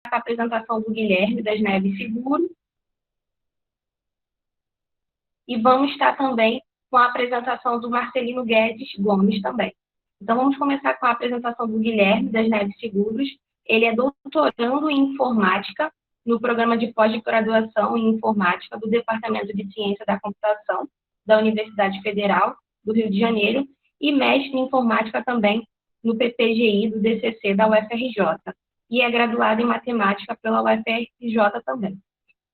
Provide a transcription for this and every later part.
com a apresentação do Guilherme das Neves Seguro. E vamos estar também com a apresentação do Marcelino Guedes Gomes também. Então, vamos começar com a apresentação do Guilherme das Neves Seguros. Ele é doutorando em informática no programa de pós-graduação em informática do Departamento de Ciência da Computação da Universidade Federal do Rio de Janeiro e mestre em informática também no PPGI do DCC da UFRJ. E é graduado em matemática pela UFRJ também.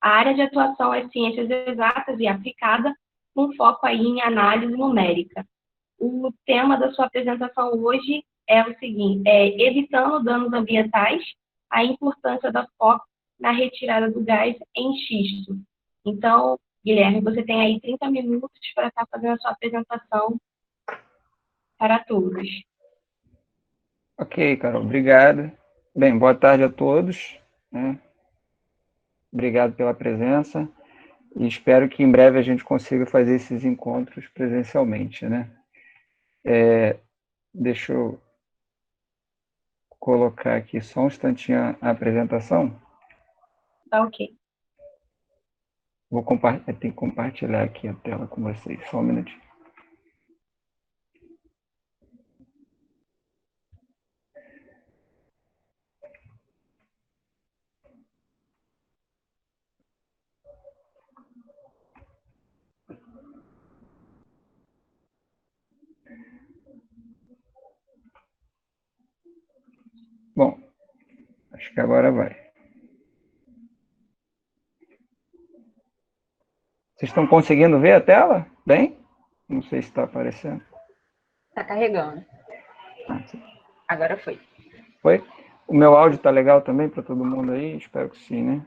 A área de atuação é ciências exatas e aplicada, com foco aí em análise numérica. O tema da sua apresentação hoje é o seguinte: evitando danos ambientais, a importância da foco na retirada do gás em xisto. Então, Guilherme, você tem aí 30 minutos para estar fazendo a sua apresentação para todos. Ok, Carol, obrigado. Bem, boa tarde a todos, né? Obrigado pela presença e espero que em breve a gente consiga fazer esses encontros presencialmente, né? Deixa eu colocar aqui só um instantinho a apresentação. Tá ok. Eu tenho que compartilhar aqui a tela com vocês, só um minutinho. Bom, acho que agora vai. Vocês estão conseguindo ver a tela? Bem? Não sei se está aparecendo. Está carregando. Agora foi. Foi? O meu áudio está legal também para todo mundo aí? Espero que sim, né?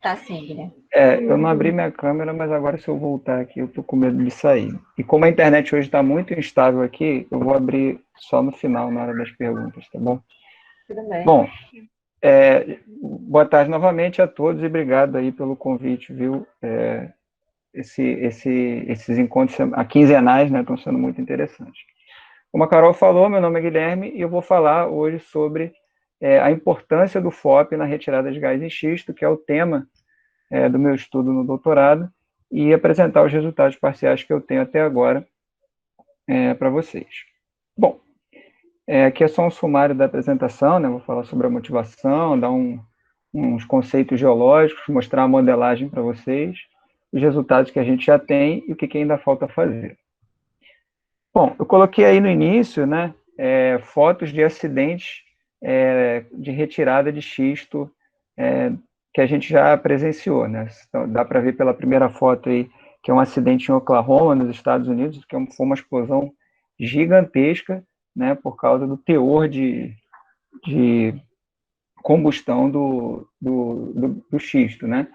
Tá sim, Guilherme. Eu não abri minha câmera, mas agora se eu voltar aqui, eu tô com medo de sair. E como a internet hoje está muito instável aqui, eu vou abrir só no final, na hora das perguntas, tá bom? Tudo bem. Bom, boa tarde novamente a todos e obrigado aí pelo convite, viu? Esses encontros quinzenais, né, estão sendo muito interessantes. Como a Carol falou, meu nome é Guilherme e eu vou falar hoje sobre a importância do FOP na retirada de gás em xisto, que é o tema do meu estudo no doutorado, e apresentar os resultados parciais que eu tenho até agora para vocês. Bom, aqui é só um sumário da apresentação, né? Vou falar sobre a motivação, dar uns conceitos geológicos, mostrar a modelagem para vocês, os resultados que a gente já tem e o que ainda falta fazer. Bom, eu coloquei aí no início, né, fotos de acidentes de retirada de xisto que a gente já presenciou, né? Então, dá para ver pela primeira foto aí que é um acidente em Oklahoma, nos Estados Unidos, que foi uma explosão gigantesca, né, por causa do teor de combustão do xisto, né?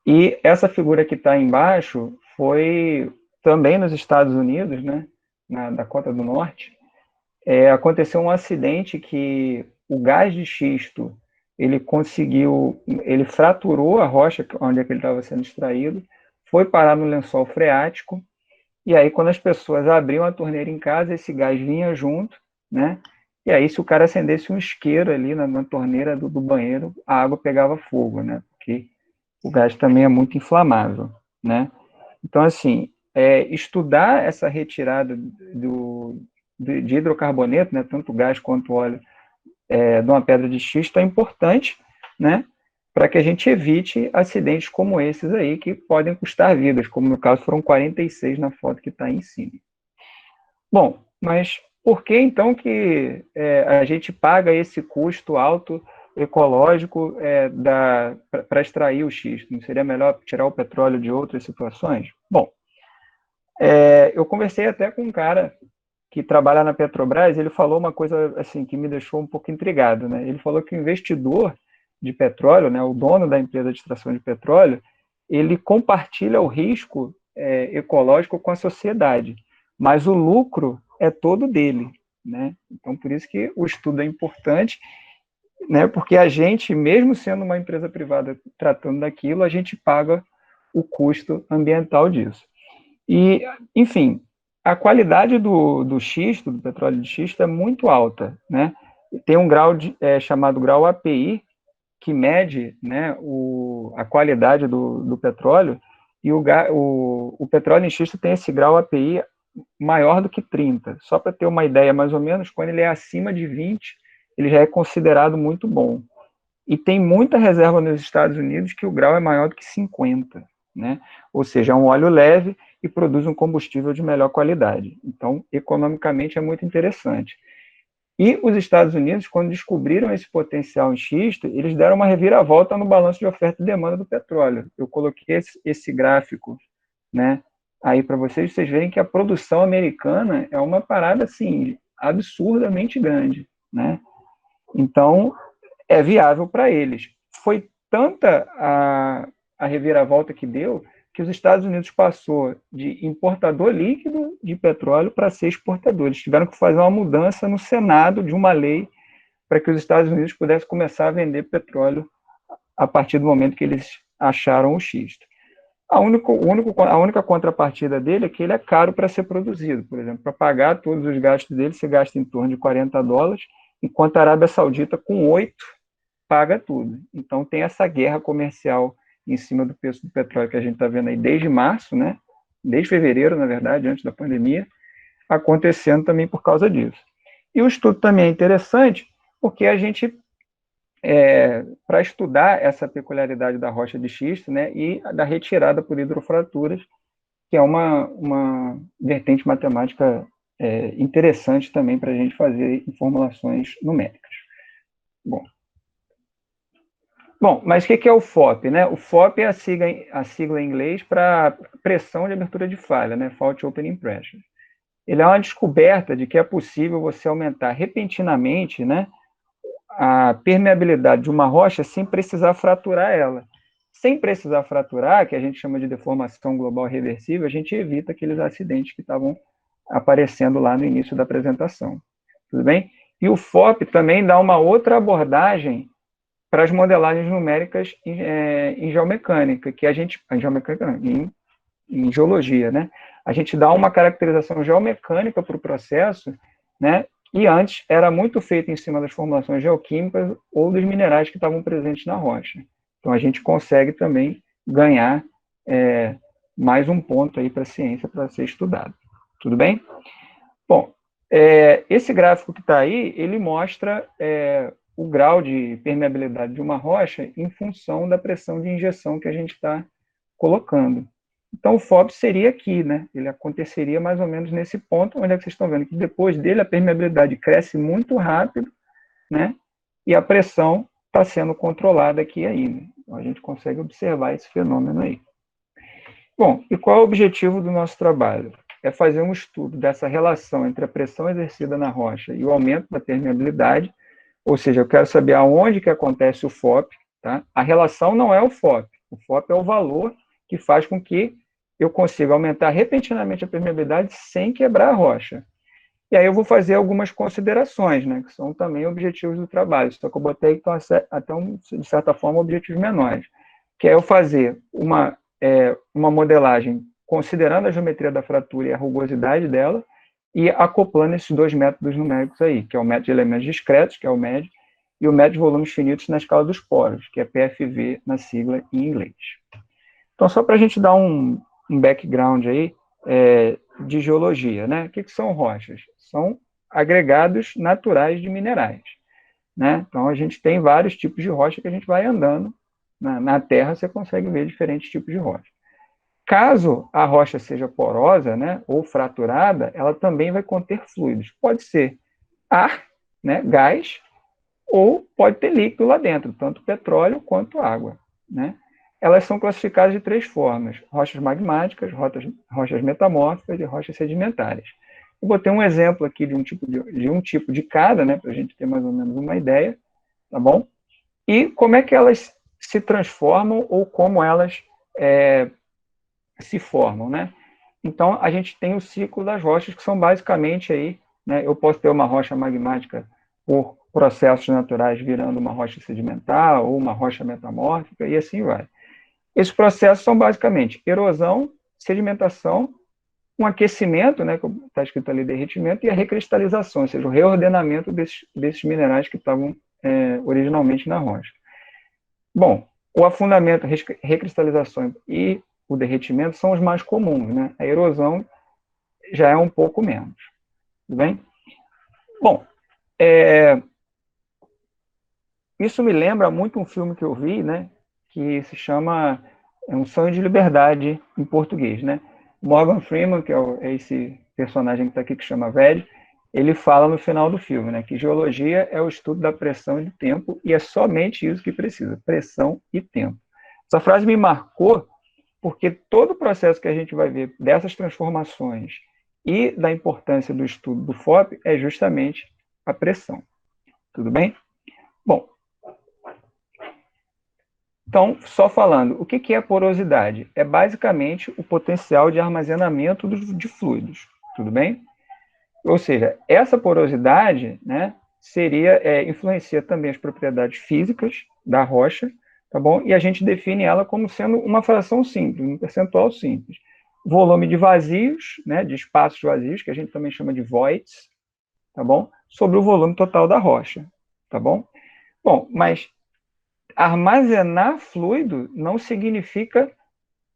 E essa figura que está embaixo foi também nos Estados Unidos, né, na Dakota do Norte. Aconteceu um acidente que o gás de xisto ele fraturou a rocha onde ele estava sendo extraído, foi parar no lençol freático, e aí quando as pessoas abriam a torneira em casa, esse gás vinha junto, né? E aí se o cara acendesse um isqueiro ali na torneira do banheiro, a água pegava fogo, né? Porque o gás também é muito inflamável, né? Então, assim, estudar essa retirada de hidrocarboneto, né, tanto gás quanto óleo, de uma pedra de xisto é importante, né, para que a gente evite acidentes como esses aí, que podem custar vidas, como no caso foram 46 na foto que está aí em cima. Bom, mas por que então que a gente paga esse custo alto ecológico para extrair o xisto? Não seria melhor tirar o petróleo de outras situações? Bom, eu conversei até com um cara que trabalha na Petrobras, ele falou uma coisa assim que me deixou um pouco intrigado, né? Ele falou que o investidor de petróleo, né, o dono da empresa de extração de petróleo, ele compartilha o risco ecológico com a sociedade, mas o lucro é todo dele, né? Então, por isso que o estudo é importante, né? Porque a gente, mesmo sendo uma empresa privada tratando daquilo, a gente paga o custo ambiental disso. E, enfim, a qualidade do xisto, do petróleo de xisto, é muito alta, né? Tem um grau chamado grau API, que mede, né, a qualidade do petróleo, e o petróleo em xisto tem esse grau API maior do que 30. Só para ter uma ideia, mais ou menos, quando ele é acima de 20, ele já é considerado muito bom. E tem muita reserva nos Estados Unidos que o grau é maior do que 50, né? Ou seja, é um óleo leve e produz um combustível de melhor qualidade. Então, economicamente, é muito interessante. E os Estados Unidos, quando descobriram esse potencial em xisto, eles deram uma reviravolta no balanço de oferta e demanda do petróleo. Eu coloquei esse gráfico, né, aí para vocês verem que a produção americana é uma parada, assim, absurdamente grande, né? Então, é viável para eles. Foi tanta a reviravolta que deu, que os Estados Unidos passou de importador líquido de petróleo para ser exportador. Eles tiveram que fazer uma mudança no Senado de uma lei para que os Estados Unidos pudessem começar a vender petróleo a partir do momento que eles acharam o xisto. A única contrapartida dele é que ele é caro para ser produzido. Por exemplo, para pagar todos os gastos dele, você gasta em torno de $40, enquanto a Arábia Saudita, com 8, paga tudo. Então, tem essa guerra comercial em cima do preço do petróleo que a gente está vendo aí desde março, né? Desde fevereiro, na verdade, antes da pandemia, acontecendo também por causa disso. E o estudo também é interessante porque a gente, para estudar essa peculiaridade da rocha de xisto, né, e da retirada por hidrofraturas, que é uma vertente matemática interessante também para a gente fazer em formulações numéricas. Bom, mas o que é o FOP, né? O FOP é a sigla em inglês para pressão de abertura de falha, né? Fault Opening Pressure. Ele é uma descoberta de que é possível você aumentar repentinamente, né, a permeabilidade de uma rocha sem precisar fraturar ela. Sem precisar fraturar, que a gente chama de deformação global reversível, a gente evita aqueles acidentes que estavam aparecendo lá no início da apresentação. Tudo bem? E o FOP também dá uma outra abordagem para as modelagens numéricas em geomecânica, que em geologia, né? A gente dá uma caracterização geomecânica para o processo, né? E antes era muito feito em cima das formulações geoquímicas ou dos minerais que estavam presentes na rocha. Então a gente consegue também ganhar mais um ponto aí para a ciência para ser estudado. Tudo bem? Bom, esse gráfico que está aí, ele mostra o grau de permeabilidade de uma rocha em função da pressão de injeção que a gente está colocando. Então, o FOB seria aqui, né? Ele aconteceria mais ou menos nesse ponto, onde é que vocês estão vendo que depois dele a permeabilidade cresce muito rápido, né? E a pressão está sendo controlada aqui ainda. Então, a gente consegue observar esse fenômeno aí. Bom, e qual é o objetivo do nosso trabalho? É fazer um estudo dessa relação entre a pressão exercida na rocha e o aumento da permeabilidade. Ou seja, eu quero saber aonde que acontece o FOP, tá? A relação não é o FOP é o valor que faz com que eu consiga aumentar repentinamente a permeabilidade sem quebrar a rocha. E aí eu vou fazer algumas considerações, né, que são também objetivos do trabalho, só que eu botei então, até, de certa forma, objetivos menores, que é eu fazer uma modelagem considerando a geometria da fratura e a rugosidade dela, e acoplando esses dois métodos numéricos aí, que é o método de elementos discretos, que é o MED, e o método de volumes finitos na escala dos poros, que é PFV na sigla em inglês. Então, só para a gente dar um background aí de geologia, né? O que são rochas? São agregados naturais de minerais, né? Então, a gente tem vários tipos de rocha que a gente vai andando na Terra, você consegue ver diferentes tipos de rocha. Caso a rocha seja porosa, né, ou fraturada, ela também vai conter fluidos. Pode ser ar, né, gás, ou pode ter líquido lá dentro, tanto petróleo quanto água, né? Elas são classificadas de 3 formas: rochas magmáticas, rochas metamórficas e rochas sedimentares. Eu botei um exemplo aqui de um tipo de cada, né, para a gente ter mais ou menos uma ideia, tá bom? E como é que elas se transformam ou como elas se formam, né? Então, a gente tem o ciclo das rochas, que são basicamente aí, né, eu posso ter uma rocha magmática por processos naturais virando uma rocha sedimentar ou uma rocha metamórfica, e assim vai. Esses processos são basicamente erosão, sedimentação, um aquecimento, né, que está escrito ali derretimento, e a recristalização, ou seja, o reordenamento desses minerais que estavam originalmente na rocha. Bom, o afundamento, recristalização e o derretimento são os mais comuns, né? A erosão já é um pouco menos. Tudo bem? Bom, isso me lembra muito um filme que eu vi, né? Que se chama Um Sonho de Liberdade, em português, né? Morgan Freeman, que é esse personagem que está aqui, que chama Velho, ele fala no final do filme, né? Que geologia é o estudo da pressão e do tempo, e é somente isso que precisa, pressão e tempo. Essa frase me marcou porque todo o processo que a gente vai ver dessas transformações e da importância do estudo do FOP é justamente a pressão. Tudo bem? Bom, então, só falando, o que é porosidade? É basicamente o potencial de armazenamento de fluidos, tudo bem? Ou seja, essa porosidade, né, influencia também as propriedades físicas da rocha, tá bom? E a gente define ela como sendo uma fração simples, um percentual simples. Volume de vazios, né, de espaços vazios, que a gente também chama de voids, tá bom? Sobre o volume total da rocha, tá bom? Bom, mas armazenar fluido não significa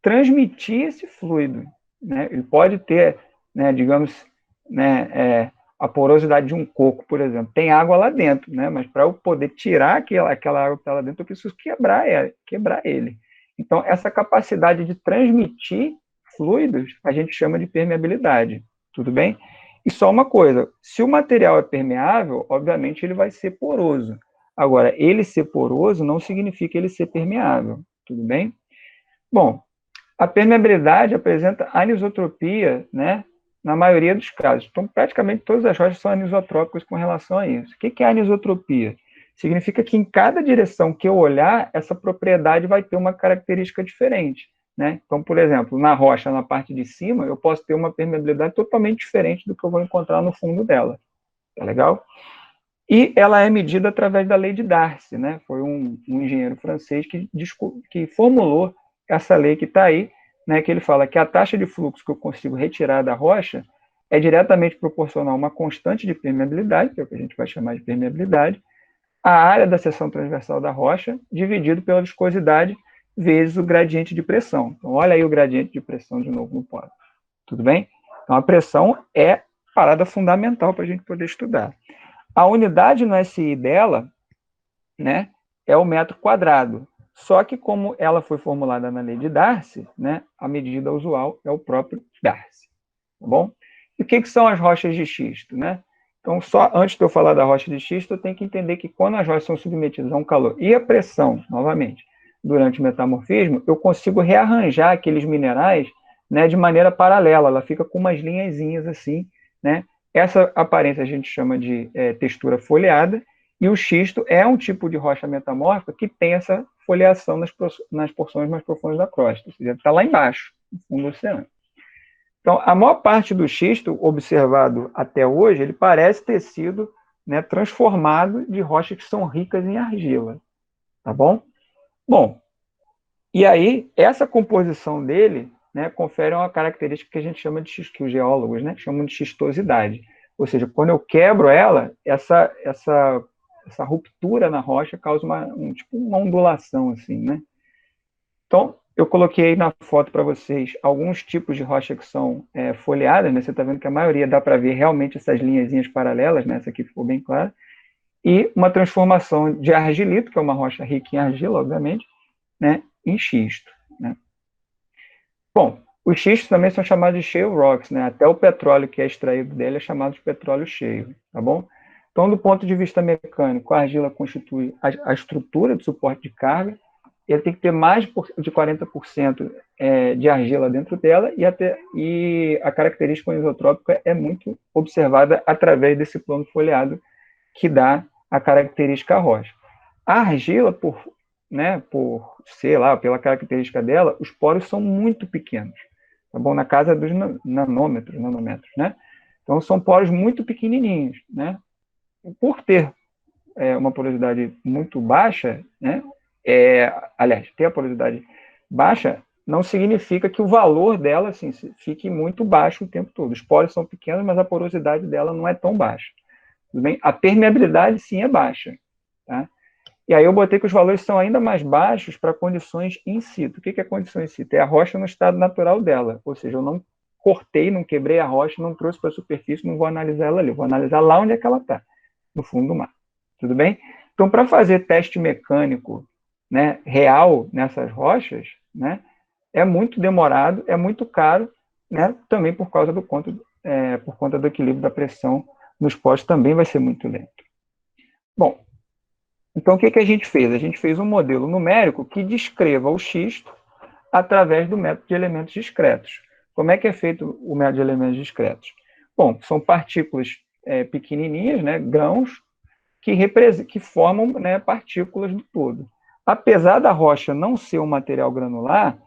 transmitir esse fluido, né? Ele pode ter, né, digamos, né, a porosidade de um coco, por exemplo, tem água lá dentro, né? Mas para eu poder tirar aquela água que está lá dentro, eu preciso quebrar ele. Então, essa capacidade de transmitir fluidos, a gente chama de permeabilidade, tudo bem? E só uma coisa, se o material é permeável, obviamente ele vai ser poroso. Agora, ele ser poroso não significa ele ser permeável, tudo bem? Bom, a permeabilidade apresenta anisotropia, né, na maioria dos casos. Então, praticamente todas as rochas são anisotrópicas com relação a isso. O que é anisotropia? Significa que em cada direção que eu olhar, essa propriedade vai ter uma característica diferente, né? Então, por exemplo, na rocha, na parte de cima, eu posso ter uma permeabilidade totalmente diferente do que eu vou encontrar no fundo dela. Tá legal? E ela é medida através da lei de Darcy, né? Foi um engenheiro francês que formulou essa lei que está aí, né? Que ele fala que a taxa de fluxo que eu consigo retirar da rocha é diretamente proporcional a uma constante de permeabilidade, que é o que a gente vai chamar de permeabilidade, a área da seção transversal da rocha, dividido pela viscosidade vezes o gradiente de pressão. Então, olha aí o gradiente de pressão de novo no quadro. Tudo bem? Então, a pressão é parada fundamental para a gente poder estudar. A unidade no SI dela, né, é o metro quadrado. Só que como ela foi formulada na lei de Darcy, né, a medida usual é o próprio Darcy. Tá bom? E o que são as rochas de xisto, né? Então, só antes de eu falar da rocha de xisto, eu tenho que entender que quando as rochas são submetidas a um calor e a pressão, novamente, durante o metamorfismo, eu consigo rearranjar aqueles minerais, né, de maneira paralela. Ela fica com umas linhazinhas assim, né? Essa aparência a gente chama de textura folheada, e o xisto é um tipo de rocha metamórfica que tem essa foliação nas porções mais profundas da crosta, ou seja, está lá embaixo, no fundo do oceano. Então, a maior parte do xisto observado até hoje, ele parece ter sido, né, transformado de rochas que são ricas em argila, tá bom? Bom, e aí, essa composição dele, né, confere uma característica que a gente chama de, que os geólogos, né, chamam de xistosidade. Ou seja, quando eu quebro ela, essa ruptura na rocha causa tipo uma ondulação, assim, né? Então, eu coloquei na foto para vocês alguns tipos de rocha que são folheadas, né? Você está vendo que a maioria dá para ver realmente essas linhazinhas paralelas, né? Essa aqui ficou bem clara. E uma transformação de argilito, que é uma rocha rica em argila, obviamente, né, em xisto, né? Bom, os xistos também são chamados de shale rocks, né? Até o petróleo que é extraído dele é chamado de petróleo shale, tá bom? Então, do ponto de vista mecânico, a argila constitui a estrutura de suporte de carga, ele tem que ter mais de 40% de argila dentro dela, e a característica anisotrópica é muito observada através desse plano folheado que dá a característica à rocha. A argila, sei lá, pela característica dela, os poros são muito pequenos, tá bom? Na casa dos nanômetros, né? Então, são poros muito pequenininhos, né? Por ter uma porosidade muito baixa, né? Aliás, ter a porosidade baixa não significa que o valor dela assim, fique muito baixo o tempo todo. Os poros são pequenos, mas a porosidade dela não é tão baixa. Tudo bem? A permeabilidade, sim, é baixa. Tá? E aí eu botei que os valores são ainda mais baixos para condições in situ. O que é condição in situ? É a rocha no estado natural dela, ou seja, eu não cortei, não quebrei a rocha, não trouxe para a superfície, não vou analisar ela ali, vou analisar lá onde é que ela está, no fundo do mar. Tudo bem? Então, para fazer teste mecânico, né, real nessas rochas, né, é muito demorado, é muito caro, né, também por conta do equilíbrio da pressão nos postos, também vai ser muito lento. Bom, então o que a gente fez? A gente fez um modelo numérico que descreva o xisto através do método de elementos discretos. Como é que é feito o método de elementos discretos? Bom, são partículas pequenininhas, né, grãos, que formam, né, partículas do todo. Apesar da rocha não ser um material granular,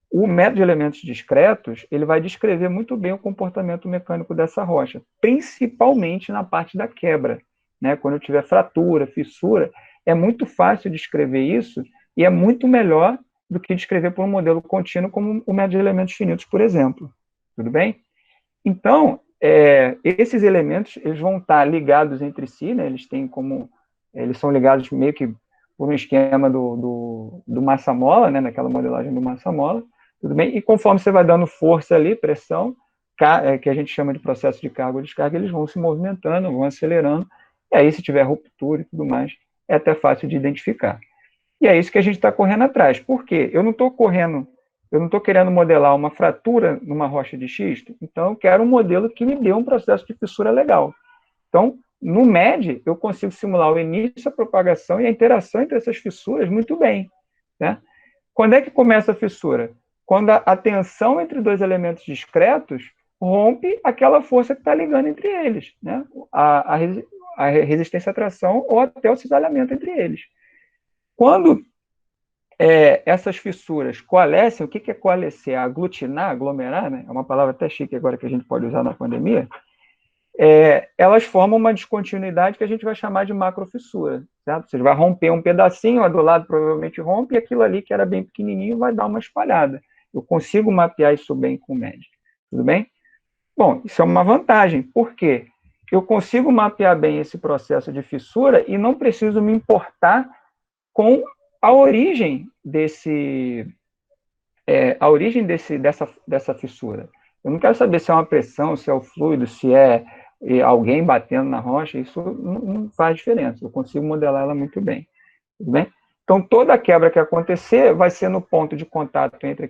o método de elementos discretos ele vai descrever muito bem o comportamento mecânico dessa rocha, principalmente na parte da quebra. Né? Quando eu tiver fratura, fissura, é muito fácil descrever isso e é muito melhor do que descrever por um modelo contínuo como o método de elementos finitos, por exemplo. Tudo bem? Então, esses elementos eles vão estar ligados entre si, né? Eles são ligados meio que por um esquema do massa-mola, né? Naquela modelagem do massa-mola, tudo bem? E conforme você vai dando força ali, pressão, que a gente chama de processo de carga ou descarga, eles vão se movimentando, vão acelerando, e aí se tiver ruptura e tudo mais, é até fácil de identificar. E é isso que a gente está correndo atrás. Por quê? Eu não estou querendo modelar uma fratura numa rocha de xisto, então eu quero um modelo que me dê um processo de fissura legal. Então, no MED, eu consigo simular o início, a propagação e a interação entre essas fissuras muito bem. Né? Quando é que começa a fissura? Quando a tensão entre dois elementos discretos rompe aquela força que está ligando entre eles, né? a resistência à tração ou até o cisalhamento entre eles. Quando essas fissuras coalescem, o que é coalescer? Aglutinar, aglomerar, né? É uma palavra até chique agora que a gente pode usar na pandemia. Elas formam uma descontinuidade que a gente vai chamar de macrofissura, certo? Você vai romper um pedacinho, do lado provavelmente rompe, e aquilo ali que era bem pequenininho vai dar uma espalhada. Eu consigo mapear isso bem com o MED. Tudo bem? Bom, isso é uma vantagem. Por quê? Eu consigo mapear bem esse processo de fissura e não preciso me importar com a origem dessa fissura. Eu não quero saber se é uma pressão, se é o fluido, se é alguém batendo na rocha, isso não faz diferença. Eu consigo modelar ela muito bem. Tudo bem? Então, toda a quebra que acontecer vai ser no ponto de contato entre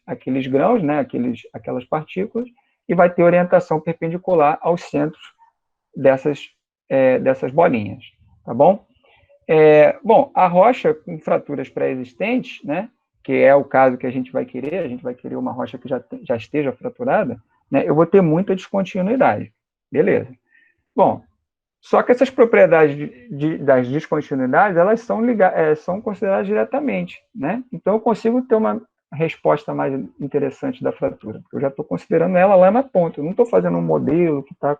aqueles grãos, né, aquelas partículas, e vai ter orientação perpendicular aos centros dessas bolinhas. Tá bom? Bom, a rocha com fraturas pré-existentes, né, que é o caso que a gente vai querer uma rocha que já esteja fraturada, né, eu vou ter muita descontinuidade. Beleza. Bom, só que essas propriedades das descontinuidades, elas são consideradas diretamente, né? Então eu consigo ter uma resposta mais interessante da fratura, porque eu já estou considerando ela lá na ponta, eu não estou fazendo um modelo que está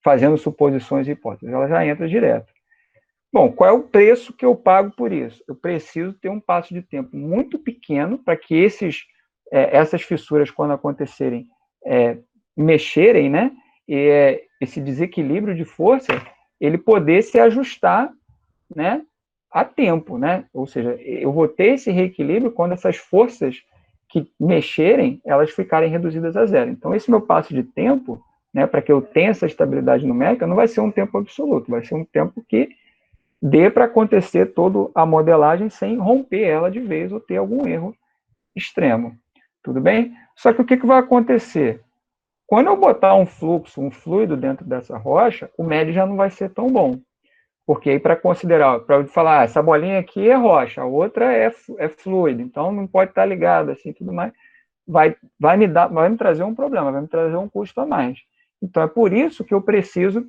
fazendo suposições e hipóteses, ela já entra direto. Bom, qual é o preço que eu pago por isso? Eu preciso ter um passo de tempo muito pequeno para que essas fissuras, quando acontecerem, mexerem, né? E esse desequilíbrio de força, ele poder se ajustar, né, a tempo, né? Ou seja, eu vou ter esse reequilíbrio quando essas forças que mexerem, elas ficarem reduzidas a zero. Então, esse meu passo de tempo, né, para que eu tenha essa estabilidade numérica, não vai ser um tempo absoluto, vai ser um tempo que dê para acontecer toda a modelagem sem romper ela de vez ou ter algum erro extremo. Tudo bem? Só que o que vai acontecer? Quando eu botar um fluido dentro dessa rocha, o MED já não vai ser tão bom. Porque aí para considerar, para eu falar, essa bolinha aqui é rocha, a outra é fluido, então não pode estar ligado assim, tudo mais, vai me trazer um problema, vai me trazer um custo a mais. Então é por isso que eu preciso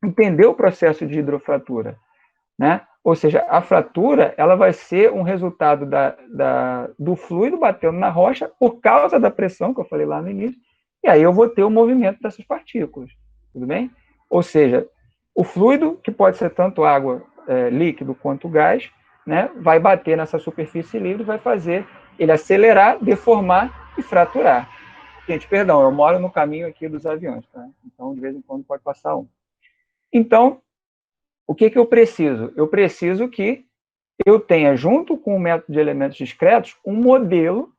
entender o processo de hidrofratura, né? Ou seja, a fratura ela vai ser um resultado do fluido batendo na rocha por causa da pressão que eu falei lá no início, e aí eu vou ter o movimento dessas partículas, tudo bem? Ou seja, o fluido, que pode ser tanto água líquido quanto gás, né, vai bater nessa superfície livre, vai fazer ele acelerar, deformar e fraturar. Gente, perdão, eu moro no caminho aqui dos aviões, tá? Então, de vez em quando pode passar um. Então, o que eu preciso? Eu preciso que eu tenha, junto com o método de elementos discretos, um modelo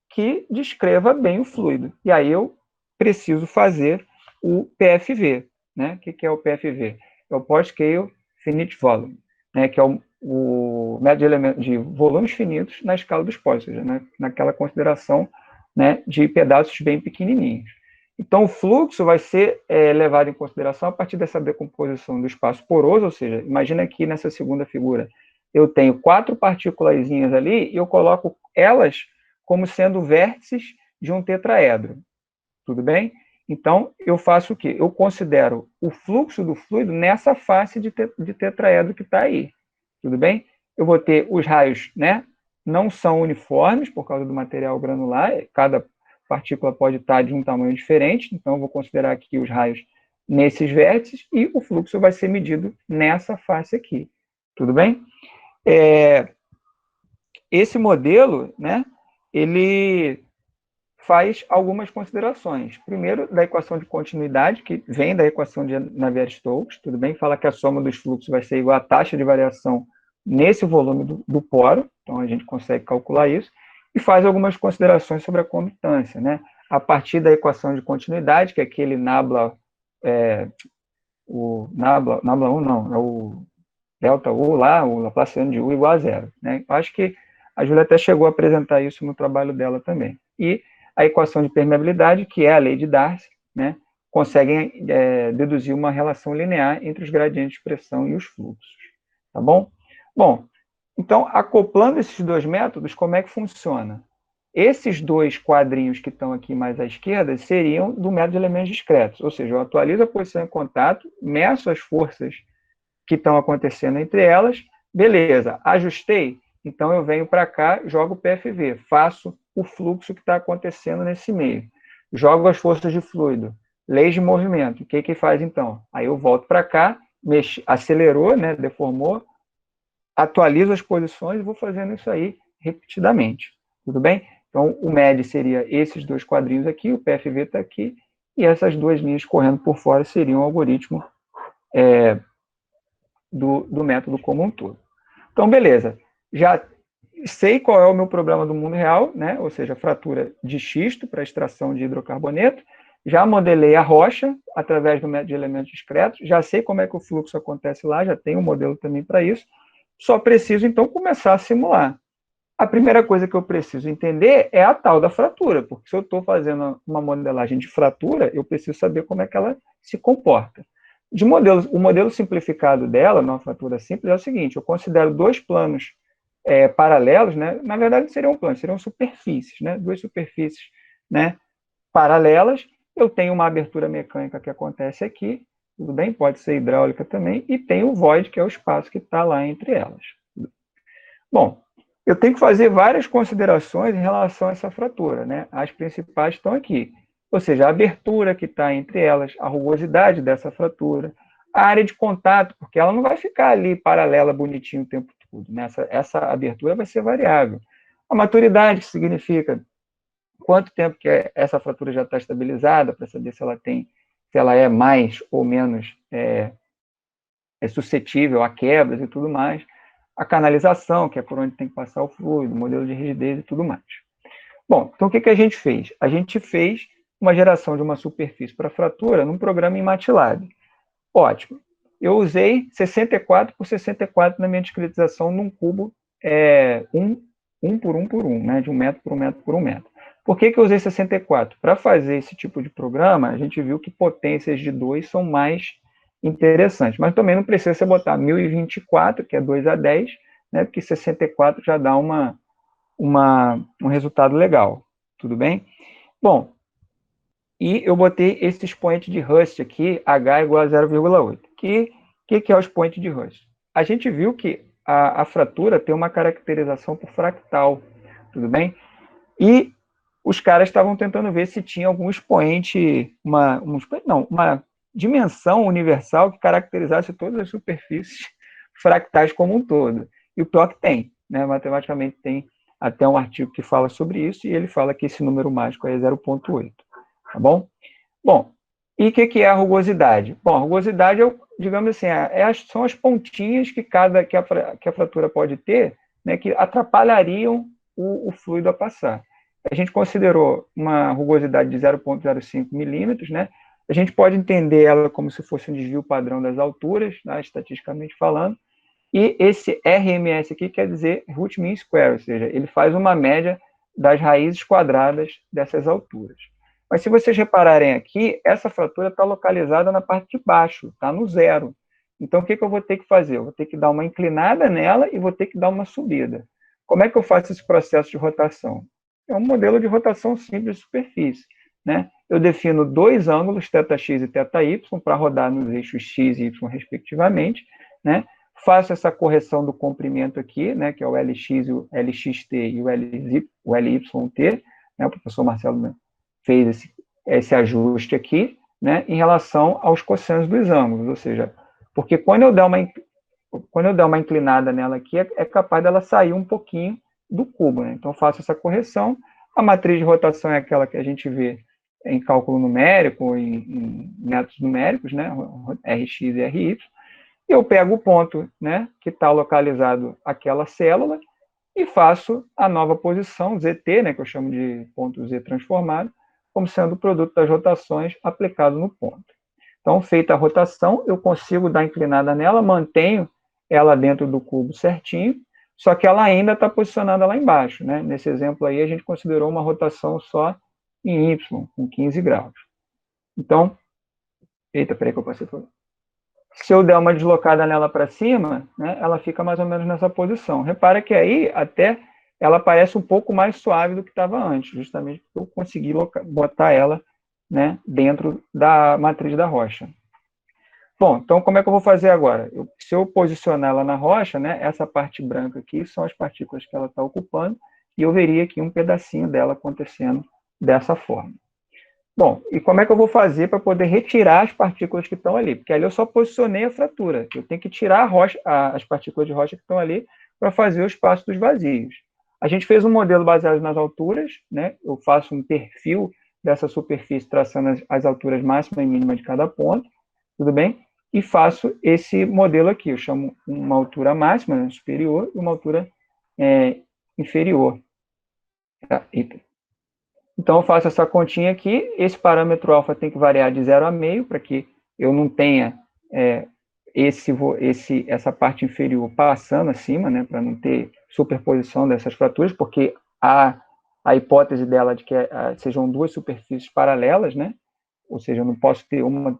que descreva bem o fluido. E aí eu preciso fazer o PFV. Né? O que é o PFV? É o Point-Scale Finite Volume, né? Que é o método de elementos de volumes finitos na escala dos points, ou seja, né? Naquela consideração, né, de pedaços bem pequenininhos. Então, o fluxo vai ser levado em consideração a partir dessa decomposição do espaço poroso, ou seja, imagina aqui nessa segunda figura, eu tenho 4 partículas ali e eu coloco elas como sendo vértices de um tetraedro. Tudo bem? Então, eu faço o quê? Eu considero o fluxo do fluido nessa face de tetraedro que está aí. Tudo bem? Eu vou ter os raios, né? Não são uniformes por causa do material granular, cada partícula pode estar de um tamanho diferente, então eu vou considerar aqui os raios nesses vértices e o fluxo vai ser medido nessa face aqui. Tudo bem? Esse modelo, né? Ele faz algumas considerações. Primeiro, da equação de continuidade, que vem da equação de Navier-Stokes, tudo bem? Fala que a soma dos fluxos vai ser igual à taxa de variação nesse volume do poro, então a gente consegue calcular isso, e faz algumas considerações sobre a condutância, né? A partir da equação de continuidade, que é aquele Nabla, Nabla 1 não, é o delta U lá, o Laplaciano de U igual a zero, né? Eu acho que a Júlia até chegou a apresentar isso no trabalho dela também. E a equação de permeabilidade, que é a lei de Darcy, né, conseguem deduzir uma relação linear entre os gradientes de pressão e os fluxos. Tá bom? Bom, então, acoplando esses dois métodos, como é que funciona? Esses dois quadrinhos que estão aqui mais à esquerda seriam do método de elementos discretos, ou seja, eu atualizo a posição em contato, meço as forças que estão acontecendo entre elas, beleza, ajustei, então eu venho para cá, jogo o PFV, faço o fluxo que está acontecendo nesse meio. Jogo as forças de fluido, leis de movimento. O que faz então? Aí eu volto para cá, acelerou, né, deformou, atualizo as posições e vou fazendo isso aí repetidamente. Tudo bem? Então, o MED seria esses dois quadrinhos aqui, o PFV está aqui, e essas duas linhas correndo por fora seriam o algoritmo do método como um todo. Então, beleza. Já sei qual é o meu problema do mundo real, né? Ou seja, fratura de xisto para extração de hidrocarboneto. Já modelei a rocha através do método de elementos discretos. Já sei como é que o fluxo acontece lá, já tenho um modelo também para isso. Só preciso, então, começar a simular. A primeira coisa que eu preciso entender é a tal da fratura, porque se eu estou fazendo uma modelagem de fratura, eu preciso saber como é que ela se comporta. O modelo simplificado dela, numa fratura simples, é o seguinte: eu considero dois planos paralelos, né? Na verdade, seriam planos, seriam superfícies, né? Duas superfícies, né, paralelas. Eu tenho uma abertura mecânica que acontece aqui, tudo bem? Pode ser hidráulica também, e tem o void, que é o espaço que está lá entre elas. Bom, eu tenho que fazer várias considerações em relação a essa fratura, né? As principais estão aqui. Ou seja, a abertura que está entre elas, a rugosidade dessa fratura, a área de contato, porque ela não vai ficar ali paralela, bonitinho o tempo todo, né? Essa abertura vai ser variável. A maturidade, que significa quanto tempo que essa fratura já está estabilizada, para saber se ela é mais ou menos suscetível a quebras e tudo mais. A canalização, que é por onde tem que passar o fluido, modelo de rigidez e tudo mais. Bom, então o que a gente fez? A gente fez uma geração de uma superfície para fratura num programa em MATLAB. Ótimo. Eu usei 64 por 64 na minha discretização num cubo 1 por 1 por 1, né, de 1 metro por 1 metro por 1 metro. Por que eu usei 64? Para fazer esse tipo de programa, a gente viu que potências de 2 são mais interessantes, mas também não precisa você botar 1024, que é 2 a 10, né, porque 64 já dá um resultado legal, tudo bem? Bom, e eu botei esse expoente de Hust aqui, H igual a 0,8. Que é o expoente de Hust? A gente viu que a fratura tem uma caracterização por fractal, tudo bem? E os caras estavam tentando ver se tinha algum expoente, uma dimensão universal que caracterizasse todas as superfícies fractais como um todo. E o pior que tem, né? Matematicamente tem até um artigo que fala sobre isso, e ele fala que esse número mágico é 0,8. Tá bom? Bom, E o que é a rugosidade? Bom, a rugosidade, digamos assim, são as pontinhas que a fratura pode ter, né, que atrapalhariam o fluido a passar. A gente considerou uma rugosidade de 0,05 milímetros, né? A gente pode entender ela como se fosse um desvio padrão das alturas, né, estatisticamente falando, e esse RMS aqui quer dizer root mean square, ou seja, ele faz uma média das raízes quadradas dessas alturas. Mas se vocês repararem aqui, essa fratura está localizada na parte de baixo, está no zero. Então, o que eu vou ter que fazer? Eu vou ter que dar uma inclinada nela e vou ter que dar uma subida. Como é que eu faço esse processo de rotação? É um modelo de rotação simples de superfície, né? Eu defino dois ângulos, θx e θy, para rodar nos eixos x e y, respectivamente, né? Faço essa correção do comprimento aqui, né, que é o LX, o LXT e o LYT, né? O professor Marcelo fez esse ajuste aqui, né, em relação aos cossenos dos ângulos, ou seja, porque quando eu der uma inclinada nela aqui, é capaz dela sair um pouquinho do cubo, né? Então, faço essa correção. A matriz de rotação é aquela que a gente vê em cálculo numérico, em métodos numéricos, né? Rx e Ry. E eu pego o ponto, né, que está localizado aquela célula e faço a nova posição, ZT, né, que eu chamo de ponto Z transformado, como sendo o produto das rotações aplicado no ponto. Então, feita a rotação, eu consigo dar inclinada nela, mantenho ela dentro do cubo certinho, só que ela ainda está posicionada lá embaixo, né? Nesse exemplo aí, a gente considerou uma rotação só em Y, com 15 graus. Então, eita, peraí que eu passei por... Se eu der uma deslocada nela para cima, né, ela fica mais ou menos nessa posição. Repara que aí até ela parece um pouco mais suave do que estava antes, justamente porque eu consegui botar ela, né, dentro da matriz da rocha. Bom, então como é que eu vou fazer agora? Se eu posicionar ela na rocha, né, essa parte branca aqui são as partículas que ela está ocupando, e eu veria aqui um pedacinho dela acontecendo dessa forma. Bom, e como é que eu vou fazer para poder retirar as partículas que estão ali? Porque ali eu só posicionei a fratura. Eu tenho que tirar as partículas de rocha que estão ali para fazer o espaço dos vazios. A gente fez um modelo baseado nas alturas, né? Eu faço um perfil dessa superfície traçando as alturas máxima e mínima de cada ponto, tudo bem? E faço esse modelo aqui. Eu chamo uma altura máxima, né, superior, e uma altura inferior. Tá? Então, eu faço essa continha aqui, esse parâmetro alfa tem que variar de 0 a meio, para que eu não tenha essa parte inferior passando acima, né, para não ter superposição dessas fraturas, porque a hipótese dela de que sejam duas superfícies paralelas, né, ou seja, eu não posso ter uma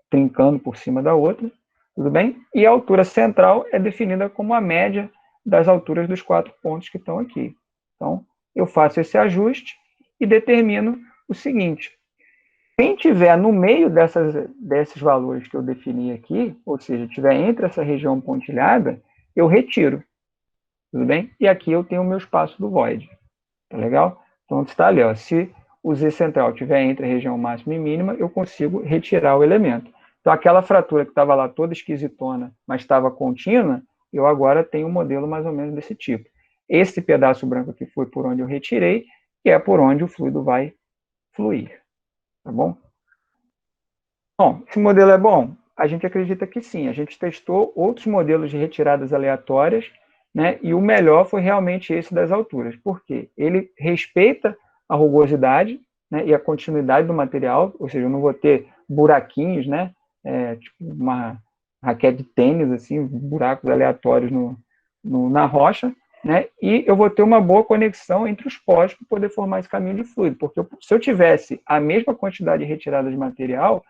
trincando por cima da outra, tudo bem? E a altura central é definida como a média das alturas dos 4 pontos que estão aqui. Então, eu faço esse ajuste e determino o seguinte: quem tiver no meio desses valores que eu defini aqui, ou seja, tiver entre essa região pontilhada, eu retiro, tudo bem? E aqui eu tenho o meu espaço do void, tá legal? Então, está ali, ó, se o Z central tiver entre a região máxima e mínima, eu consigo retirar o elemento. Então, aquela fratura que estava lá toda esquisitona, mas estava contínua, eu agora tenho um modelo mais ou menos desse tipo. Esse pedaço branco aqui foi por onde eu retirei, que é por onde o fluido vai fluir. Tá bom? Bom, esse modelo é bom? A gente acredita que sim. A gente testou outros modelos de retiradas aleatórias, né? E o melhor foi realmente esse das alturas. Por quê? Ele respeita a rugosidade, né, e a continuidade do material, ou seja, eu não vou ter buraquinhos, né? Tipo uma raquete de tênis, assim, buracos aleatórios na rocha, né? E eu vou ter uma boa conexão entre os poros para poder formar esse caminho de fluido, porque se eu tivesse a mesma quantidade de retirada de material,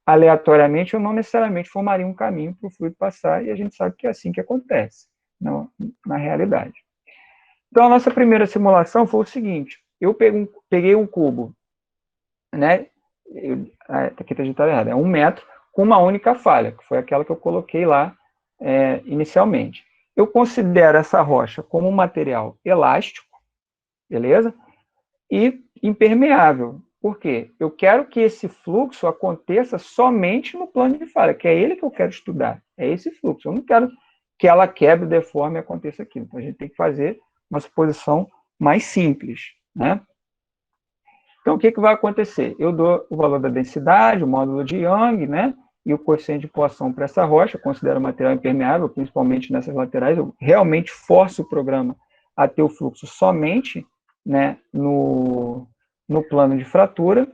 aleatoriamente eu não necessariamente formaria um caminho para o fluido passar, e a gente sabe que é assim que acontece na realidade. Então, a nossa primeira simulação foi o seguinte: eu peguei um cubo, né? Aqui está digitado errado, é 1 metro, com uma única falha, que foi aquela que eu coloquei lá inicialmente. Eu considero essa rocha como um material elástico, beleza? E impermeável. Por quê? Eu quero que esse fluxo aconteça somente no plano de falha, que é ele que eu quero estudar, é esse fluxo. Eu não quero que ela quebre, deforme e aconteça aquilo. Então, a gente tem que fazer uma suposição mais simples, né? Então, o que vai acontecer? Eu dou o valor da densidade, o módulo de Young, né? E o coeficiente de poação para essa rocha, considero material impermeável, principalmente nessas laterais. Eu realmente forço o programa a ter o fluxo somente, né, no plano de fratura.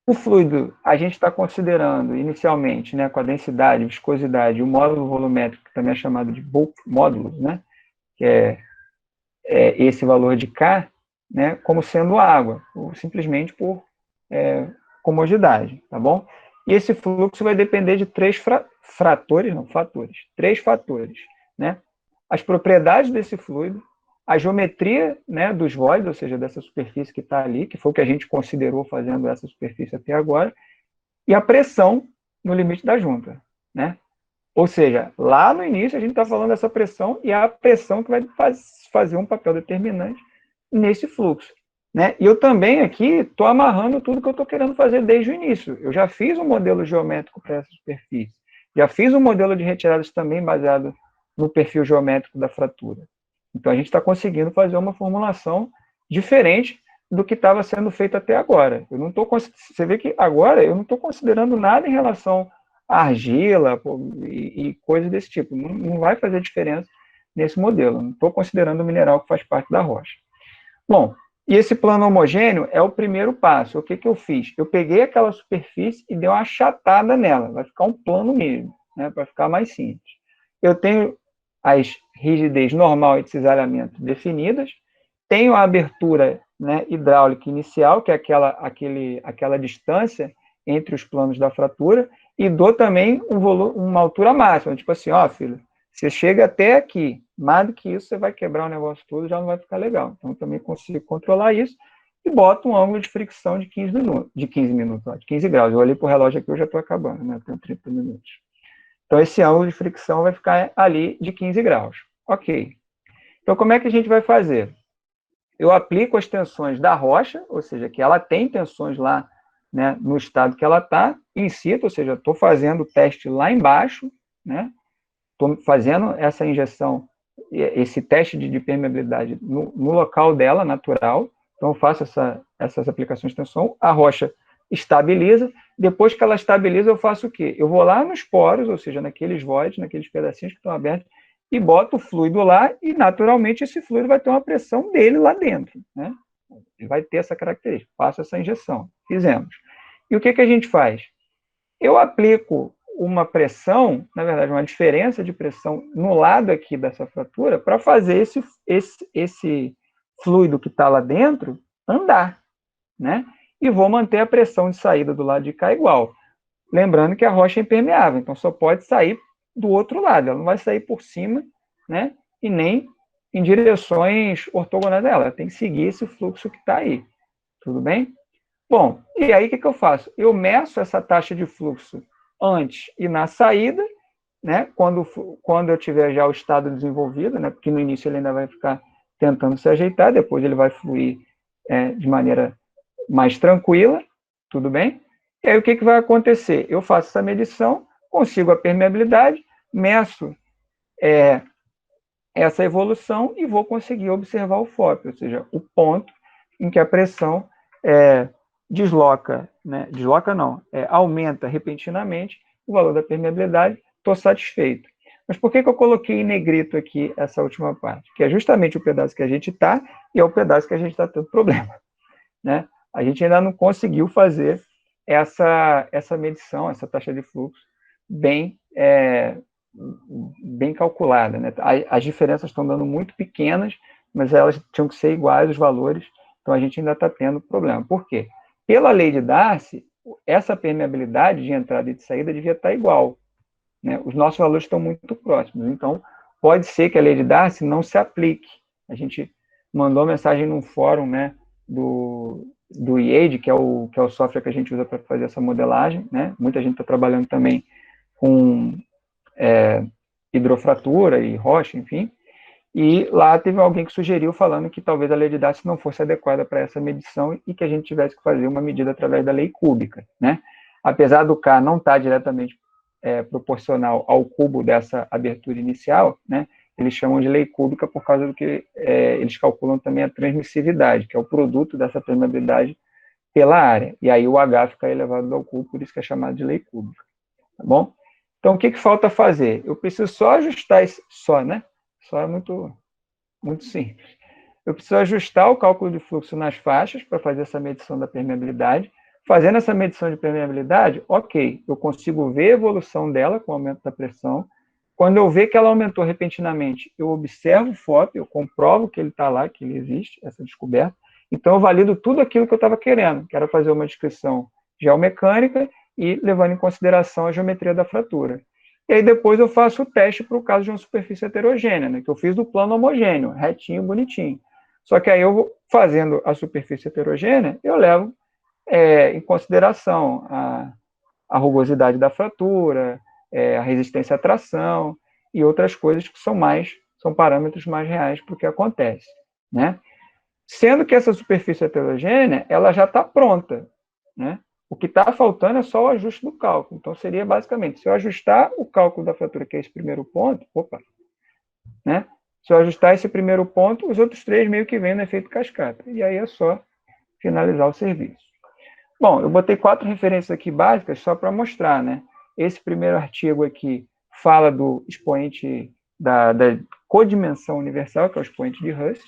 O fluido, a gente está considerando inicialmente, né, com a densidade, viscosidade, o módulo volumétrico, que também é chamado de bulk módulo, né, que é esse valor de K, né, como sendo água, simplesmente por comodidade, tá bom? E esse fluxo vai depender de três fatores, né? As propriedades desse fluido, a geometria, né, dos voids, ou seja, dessa superfície que está ali, que foi o que a gente considerou fazendo essa superfície até agora, e a pressão no limite da junta, né? Ou seja, lá no início a gente está falando dessa pressão e é a pressão que vai fazer um papel determinante nesse fluxo, né? E eu também aqui estou amarrando tudo que eu estou querendo fazer desde o início. Eu já fiz um modelo geométrico para essa superfície, já fiz um modelo de retiradas também baseado no perfil geométrico da fratura. Então a gente está conseguindo fazer uma formulação diferente do que estava sendo feito até agora. Eu não tô, você vê que agora eu não estou considerando nada em relação à argila e coisas desse tipo. Não vai fazer diferença nesse modelo. Não estou considerando o mineral que faz parte da rocha. Bom, e esse plano homogêneo é o primeiro passo. O que eu fiz? Eu peguei aquela superfície e dei uma achatada nela. Vai ficar um plano mesmo, né, para ficar mais simples. Eu tenho as rigidez normal e de cisalhamento definidas, tenho a abertura, né, hidráulica inicial, que é aquela distância entre os planos da fratura, e dou também uma altura máxima, tipo assim, ó, filho, você chega até aqui, mais do que isso, você vai quebrar o negócio todo, já não vai ficar legal. Então, eu também consigo controlar isso e boto um ângulo de fricção de 15 graus. Eu olhei para o relógio aqui, eu já estou acabando, né? Tenho 30 minutos. Então, esse ângulo de fricção vai ficar ali de 15 graus. Ok. Então, como é que a gente vai fazer? Eu aplico as tensões da rocha, ou seja, que ela tem tensões lá, né, no estado que ela está, incito, ou seja, estou fazendo o teste lá embaixo, né? Estou fazendo essa injeção, esse teste de permeabilidade no local dela, natural. Então, eu faço essas aplicações de tensão, a rocha estabiliza. Depois que ela estabiliza, eu faço o quê? Eu vou lá nos poros, ou seja, naqueles voids, naqueles pedacinhos que estão abertos, e boto o fluido lá, e naturalmente esse fluido vai ter uma pressão dele lá dentro, né? Ele vai ter essa característica. Faço essa injeção. Fizemos. E o que a gente faz? Eu aplico uma pressão, na verdade, uma diferença de pressão no lado aqui dessa fratura para fazer esse fluido que está lá dentro andar, né? E vou manter a pressão de saída do lado de cá igual. Lembrando que a rocha é impermeável, então só pode sair do outro lado, ela não vai sair por cima, né? E nem em direções ortogonais dela, ela tem que seguir esse fluxo que está aí. Tudo bem? Bom, e aí o que eu faço? Eu meço essa taxa de fluxo antes e na saída, né? Quando eu tiver já o estado desenvolvido, né? Porque no início ele ainda vai ficar tentando se ajeitar, depois ele vai fluir de maneira mais tranquila, tudo bem? E aí o que vai acontecer? Eu faço essa medição, consigo a permeabilidade, meço essa evolução e vou conseguir observar o FOP, ou seja, o ponto em que a pressão desloca, né? Desloca não, aumenta repentinamente o valor da permeabilidade, estou satisfeito. Mas por que eu coloquei em negrito aqui essa última parte? Que é justamente o pedaço que a gente está e é o pedaço que a gente está tendo problema, né? A gente ainda não conseguiu fazer essa medição, essa taxa de fluxo bem calculada, né? As diferenças estão dando muito pequenas, mas elas tinham que ser iguais os valores, então a gente ainda está tendo problema. Por quê? Pela lei de Darcy, essa permeabilidade de entrada e de saída devia estar igual, né? Os nossos valores estão muito próximos, então pode ser que a lei de Darcy não se aplique. A gente mandou mensagem num fórum, né, do IADE, que é o software que a gente usa para fazer essa modelagem, né? Muita gente está trabalhando também com hidrofratura e rocha, enfim, e lá teve alguém que sugeriu falando que talvez a lei de Darcy não fosse adequada para essa medição e que a gente tivesse que fazer uma medida através da lei cúbica, né? Apesar do K não estar diretamente proporcional ao cubo dessa abertura inicial, né? eles chamam de lei cúbica por causa do que eles calculam também a transmissividade, que é o produto dessa permeabilidade pela área. E aí o H fica elevado ao cubo, por isso que é chamado de lei cúbica. Tá bom? Então, o que falta fazer? Eu preciso só ajustar esse... Só, né? Só é muito simples. Eu preciso ajustar o cálculo de fluxo nas faixas para fazer essa medição da permeabilidade. Fazendo essa medição de permeabilidade, ok, eu consigo ver a evolução dela com o aumento da pressão. Quando eu ver que ela aumentou repentinamente, eu observo o FOP, eu comprovo que ele está lá, que ele existe, essa descoberta. Então, eu valido tudo aquilo que eu estava querendo, que era fazer uma descrição geomecânica e levando em consideração a geometria da fratura. E aí depois eu faço o teste para o caso de uma superfície heterogênea, né, que eu fiz do plano homogêneo, retinho, bonitinho. Só que aí eu, fazendo a superfície heterogênea, eu levo em consideração a rugosidade da fratura, a resistência à tração e outras coisas que são parâmetros mais reais para o que acontece, né? Sendo que essa superfície heterogênea, ela já está pronta, né? O que está faltando é só o ajuste do cálculo. Então, seria basicamente, se eu ajustar o cálculo da fratura, que é esse primeiro ponto, né? Se eu ajustar esse primeiro ponto, os outros 3 meio que vêm no efeito cascata. E aí é só finalizar o serviço. Bom, eu botei 4 referências aqui básicas só para mostrar, né? Esse primeiro artigo aqui fala do expoente da codimensão universal, que é o expoente de Hust,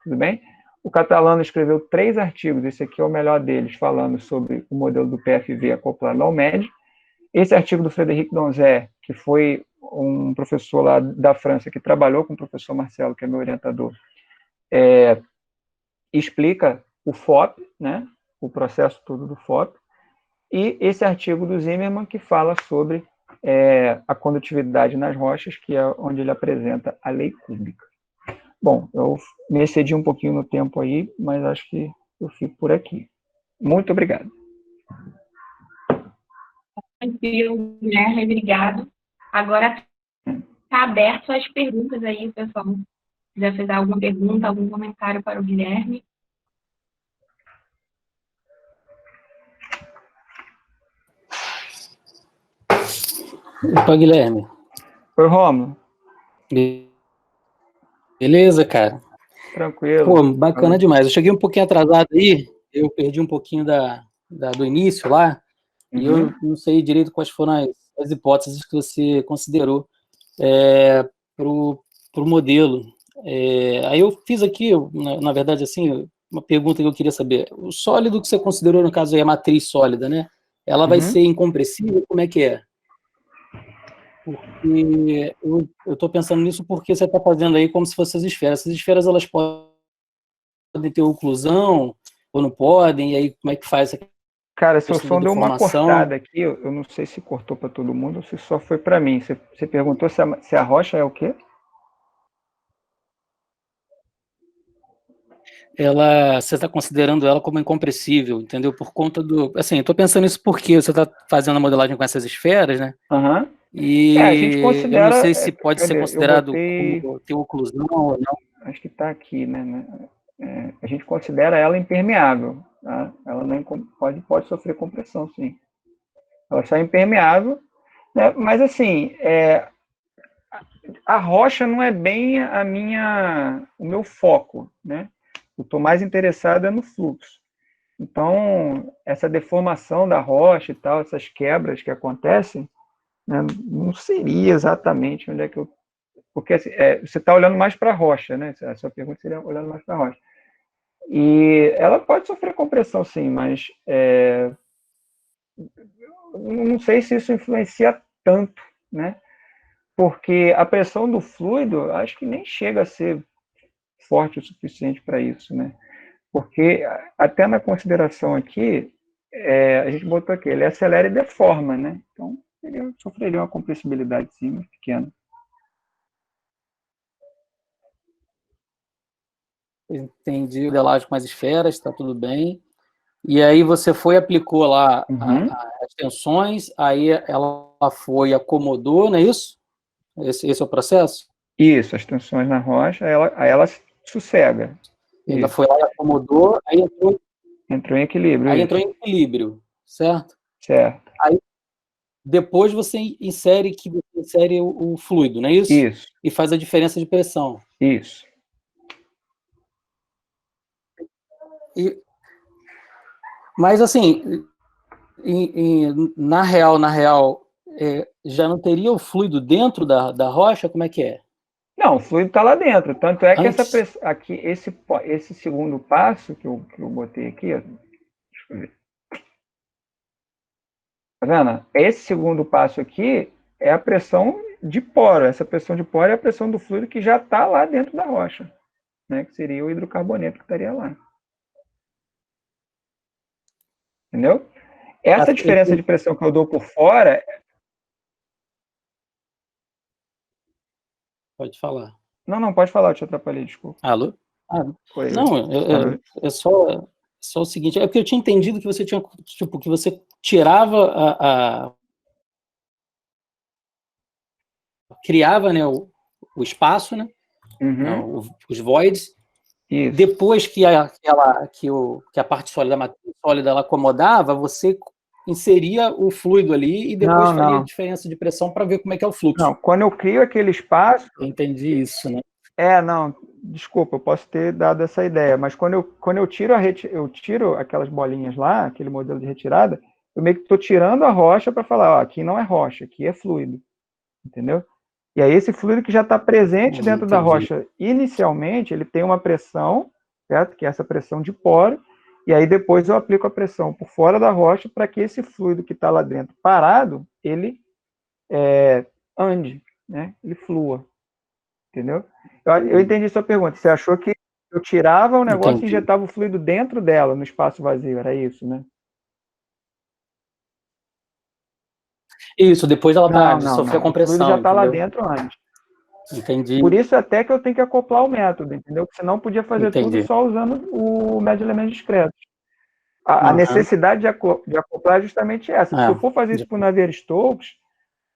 tudo bem? O Catalano escreveu 3 artigos, esse aqui é o melhor deles, falando sobre o modelo do PFV acoplado ao MED. Esse artigo do Frédéric Donzé, que foi um professor lá da França, que trabalhou com o professor Marcelo, que é meu orientador, explica o FOP, né, o processo todo do FOP, e esse artigo do Zimmermann, que fala sobre a condutividade nas rochas, que é onde ele apresenta a lei cúbica. Bom, eu me excedi um pouquinho no tempo aí, mas acho que eu fico por aqui. Muito obrigado. Tranquilo, Guilherme, obrigado. Agora está aberto as perguntas aí, pessoal. Se quiser fazer alguma pergunta, algum comentário para o Guilherme. Opa, Guilherme. Oi, Rômulo. Beleza, cara? Tranquilo. Pô, bacana demais. Eu cheguei um pouquinho atrasado aí, eu perdi um pouquinho do início lá, e eu não sei direito quais foram as hipóteses que você considerou para o modelo. Aí eu fiz aqui, na verdade, assim, uma pergunta que eu queria saber. O sólido que você considerou, no caso, é a matriz sólida, né? Ela vai ser incompressível? Como é que é? Porque eu estou pensando nisso porque você está fazendo aí como se fossem as esferas. Essas esferas, elas podem ter oclusão ou não podem? E aí, como é que faz essa Cara, seu questão som da deu uma deformação? cortada aqui, eu não sei se cortou para todo mundo ou se só foi para mim. Você perguntou se a rocha é o quê? Você está considerando ela como incompressível, entendeu? Por conta do... Assim, eu estou pensando isso porque você está fazendo a modelagem com essas esferas, né? Aham. A gente E eu não considera... sei se pode ser cadê? Eu considerado botei... como ter oclusão ou não. Acho que está aqui, né? A gente considera ela impermeável. Tá? Ela não pode sofrer compressão, sim. Ela está impermeável, né? Mas, assim, a rocha não é bem o meu foco, né? Eu estou mais interessado no fluxo. Então, essa deformação da rocha e tal, essas quebras que acontecem, né, não seria exatamente onde é que eu... Porque assim, você está olhando mais para a rocha, né? A sua pergunta seria olhando mais para a rocha. E ela pode sofrer compressão, sim, mas não sei se isso influencia tanto, né? Porque a pressão do fluido, acho que nem chega a ser forte o suficiente para isso, né? Porque até na consideração aqui, a gente botou aqui, ele acelera e deforma, né? Então, ele sofreria uma compressibilidade, sim, mas pequena. Entendi, modelagem com as esferas, está tudo bem. E aí você aplicou lá as tensões, aí ela foi, acomodou, não é isso? Esse é o processo? Isso, as tensões na rocha, aí ela sossega. Ela foi lá e acomodou, aí entrou em equilíbrio. Entrou em equilíbrio, certo? Certo. Aí depois você insere o fluido, não é isso? Isso, E faz a diferença de pressão. isso. Mas, assim, na real, já não teria o fluido dentro da rocha? Como é que é? Não, o fluido está lá dentro. Tanto é que Antes? aqui, esse segundo passo que eu botei aqui, ó, deixa eu ver. Tá vendo? Esse segundo passo aqui é a pressão de poro. Essa pressão de poro é a pressão do fluido que já está lá dentro da rocha, né? Que seria o hidrocarboneto que estaria lá. Entendeu? Essa diferença de pressão que eu dou por fora. Pode falar. Não, pode falar, eu te atrapalhei, desculpa. Alô? Foi, não, é só o seguinte, é porque eu tinha entendido que você tinha, tipo, que você tirava criava, né, o espaço, né, Uhum. os voids. Isso. Depois que a parte sólida, a matriz sólida, ela acomodava, você inseria o fluido ali e depois faria a diferença de pressão para ver como é que é o fluxo. Não, quando eu crio aquele espaço... Eu entendi isso, né? Não, desculpa, eu posso ter dado essa ideia, mas quando eu tiro aquelas bolinhas lá, aquele modelo de retirada, eu meio que estou tirando a rocha para falar, ó, aqui não é rocha, aqui é fluido, entendeu? E aí esse fluido que já está presente dentro da rocha, inicialmente, ele tem uma pressão, certo? Que é essa pressão de poro, e aí depois eu aplico a pressão por fora da rocha para que esse fluido que está lá dentro parado, ele ande, né? Ele flua, entendeu? Eu entendi sua pergunta. Você achou que eu tirava o negócio e injetava o fluido dentro dela, no espaço vazio, era isso, né? Isso, depois ela para de sofrer a compressão. O fluido já está lá dentro antes. Entendi. Por isso até que eu tenho que acoplar o método, entendeu? Porque senão podia fazer tudo só usando o médio de elementos discretos. A necessidade de acoplar é justamente essa. Se eu for fazer isso para o Navier-Stokes,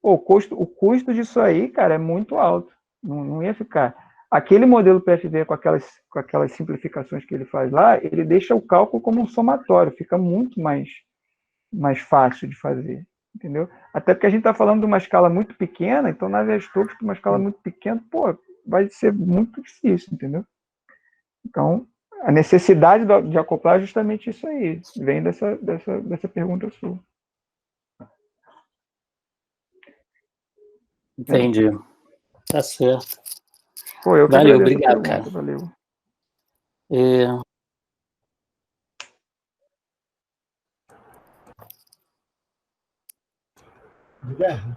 o custo disso aí, cara, é muito alto. Não ia ficar. Aquele modelo PFV com aquelas simplificações que ele faz lá, ele deixa o cálculo como um somatório, fica muito mais fácil de fazer, entendeu? Até porque a gente está falando de uma escala muito pequena, então Navier-Stokes para uma escala muito pequena, vai ser muito difícil, entendeu? Então, a necessidade de acoplar é justamente isso aí, vem dessa pergunta sua. Entendi. Tá certo. Eu que valeu, agradeço obrigado, a pergunta, cara. Valeu. Guilherme?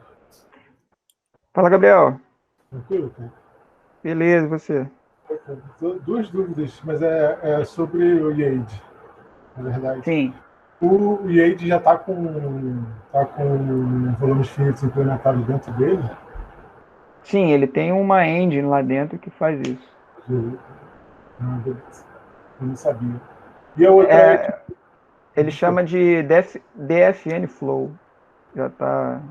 Fala, Gabriel. Tranquilo, cara? Beleza, e você? Duas dúvidas, mas é sobre o IAID, na verdade. Sim. O IAID já está com volumes finitos implementados dentro dele? Sim, ele tem uma engine lá dentro que faz isso. Beleza. Eu não sabia. E a outra ele chama de DFN Flow. Já está...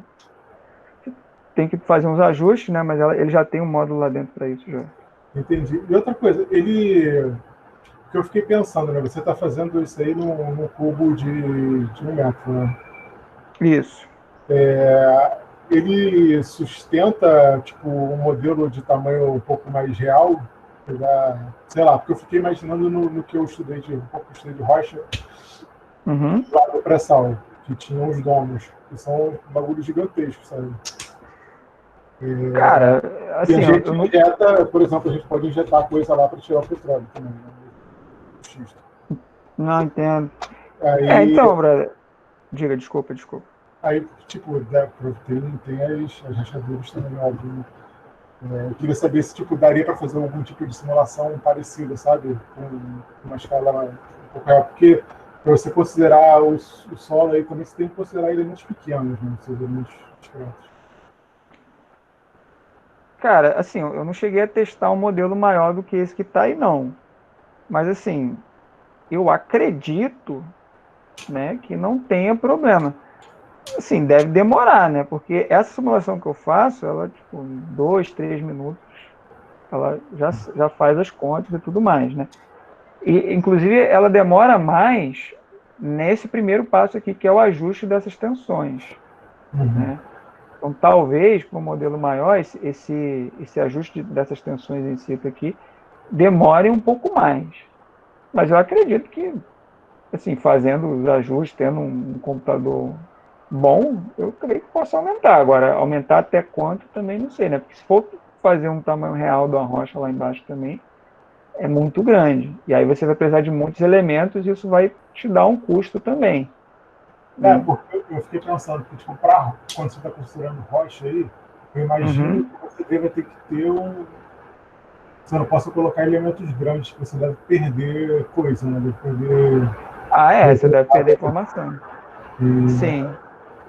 Tem que fazer uns ajustes, né? Mas ele já tem um módulo lá dentro para isso já. Entendi. E outra coisa, que eu fiquei pensando, né? Você está fazendo isso aí num cubo de 1 metro, né? Isso. Ele sustenta, tipo, um modelo de tamanho um pouco mais real? Sei lá, porque eu fiquei imaginando no que eu estudei de rocha, lá do pré-sal, que tinha uns domos, que são bagulhos gigantescos, sabe? Cara, assim... E a gente injeta, por exemplo, a gente pode injetar coisa lá para tirar o petróleo também, né? Não, entendo. Então, brother... Diga, desculpa. Aí, tipo, tem as rachaduras também, óbvio. Eu queria saber se daria para fazer algum tipo de simulação parecida, sabe? Com uma escala um pouco real. Porque para você considerar o solo aí, também você tem que considerar elementos pequenos, né? Seus elementos discretos. Cara, assim, eu não cheguei a testar um modelo maior do que esse que está aí, não. Mas, assim, eu acredito, né, que não tenha problema. Assim, deve demorar, né? Porque essa simulação que eu faço, ela, tipo, em 2, 3 minutos, ela já faz as contas e tudo mais, né? E, inclusive, ela demora mais nesse primeiro passo aqui, que é o ajuste dessas tensões, né? Então, talvez, para um modelo maior, esse ajuste dessas tensões em si aqui demore um pouco mais. Mas eu acredito que, assim, fazendo os ajustes, tendo um computador bom, eu creio que possa aumentar. Agora, aumentar até quanto, também não sei, né? Porque se for fazer um tamanho real de uma rocha lá embaixo também, é muito grande. E aí você vai precisar de muitos elementos e isso vai te dar um custo também. Porque eu fiquei pensando que, tipo, quando você está costurando rocha aí, eu imagino que você deve ter que ter um. Você não possa colocar elementos grandes, que você deve perder coisa, né? Deve perder. Você deve perder informação. E Sim.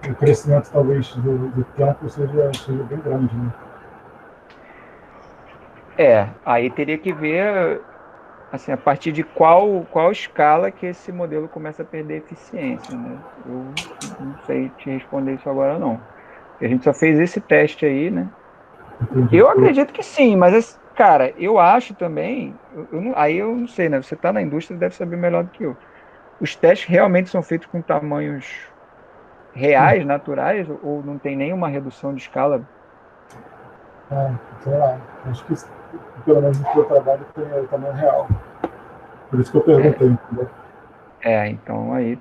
o crescimento, talvez, do tempo seja bem grande, né? Aí teria que ver, assim, a partir de qual escala que esse modelo começa a perder eficiência, né? Eu não sei te responder isso agora, não. A gente só fez esse teste aí, né? Entendi. Eu acredito que sim, mas, cara, eu acho também, aí eu não sei, né? Você está na indústria, deve saber melhor do que eu. Os testes realmente são feitos com tamanhos reais, naturais, ou não tem nenhuma redução de escala? Sei lá. Acho que, pelo menos no seu trabalho, tem o tamanho real. Por isso que eu perguntei, entendeu? Então aí